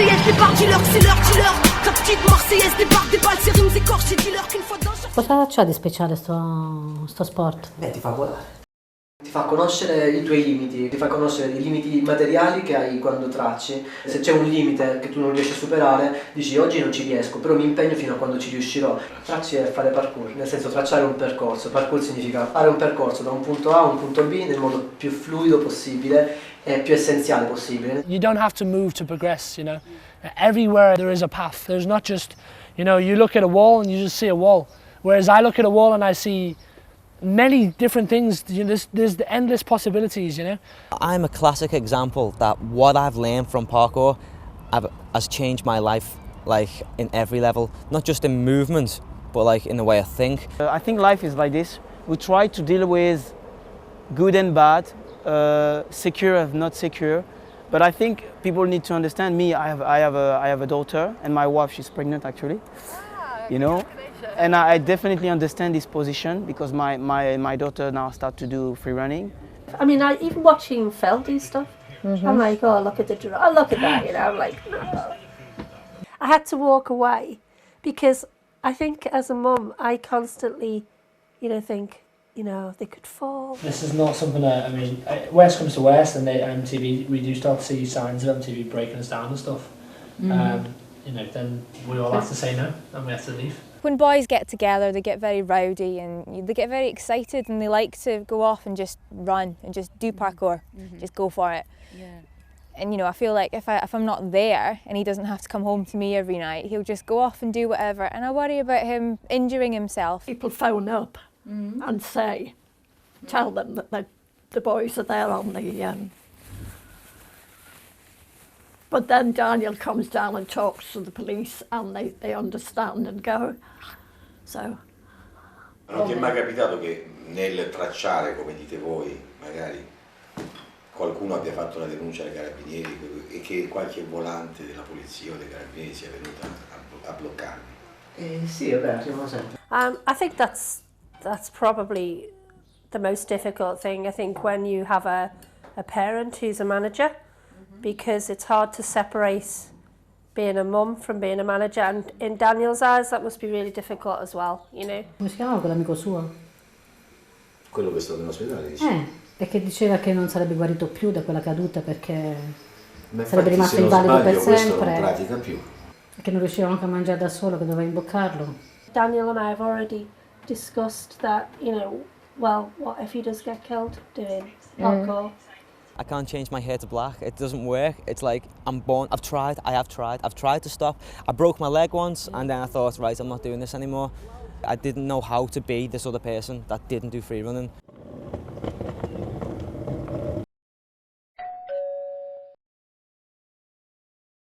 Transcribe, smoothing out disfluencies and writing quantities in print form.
Marseillaise débarque, dis-leur, c'est l'heure, dis-leur. Ta petite Marseillaise débarque, des balles, c'est rimes écorchées, dis-leur qu'une fois dans chaque... Cosa c'ha di speciale sto sport? Beh, ti fa volare. Ti fa conoscere i tuoi limiti, ti fa conoscere i limiti materiali che hai quando tracci. Se c'è un limite che tu non riesci a superare, dici oggi non ci riesco, però mi impegno fino a quando ci riuscirò. Tracci è fare parkour, nel senso tracciare un percorso. Parkour significa fare un percorso da un punto A a un punto B nel modo più fluido possibile e più essenziale possibile. You don't have to move to progress, you know. Everywhere there is a path. There's not just, you know, you look at a wall and you just see a wall. Whereas I look at a wall and I see many different things. You know, there's the endless possibilities, you know. I'm a classic example that what I've learned from parkour has changed my life, like in every level, not just in movement, but like in the way I think. I think life is like this. We try to deal with good and bad, secure and not secure. But I think people need to understand me. I have a daughter, and my wife, she's pregnant actually. You know. And I definitely understand this position because my daughter now starts to do free running. I mean, even watching Phil do stuff, I'm like, oh, look at the Durer, oh, look at that, you know, I'm like, no. I had to walk away because I think as a mum, I constantly, you know, think, you know, they could fall. This is not something that, I mean, worst comes to worst, and MTV, we do start to see signs of MTV breaking us down and stuff. You know, then we all have to say no, and we have to leave. When boys get together, they get very rowdy and they get very excited, and they like to go off and just run and just do parkour, just go for it. Yeah. And you know, I feel like if I'm not there and he doesn't have to come home to me every night, he'll just go off and do whatever, and I worry about him injuring himself. People phone up and say, tell them that the boys are there on the... But then Daniel comes down and talks to the police and they understand and go. So. Non ti è mai capitato che nel tracciare, come dite voi, magari qualcuno abbia fatto una denuncia ai carabinieri e che qualche volante della polizia o dei carabinieri sia venuta a bloccarvi? Sì, vabbè, arrivano sempre. I think that's probably the most difficult thing. I think when you have a parent who's a manager, because it's hard to separate being a mum from being a manager, and in Daniel's eyes that must be really difficult as well, you know. Come si chiamava quell'amico suo? Quello che è stato in ospedale, dici? E che diceva che non sarebbe guarito più da quella caduta perché Ma sarebbe rimasto se non invalido per sbaglio, questo sempre. non pratica più. Che non riusciva anche a mangiare da solo, che doveva imboccarlo. Daniel and I have already discussed that, you know, well, what if he does get killed doing parkour? I can't change my hair to black, it doesn't work. It's like, I'm born, I've tried to stop. I broke my leg once and then I thought, right, I'm not doing this anymore. I didn't know how to be this other person that didn't do free running.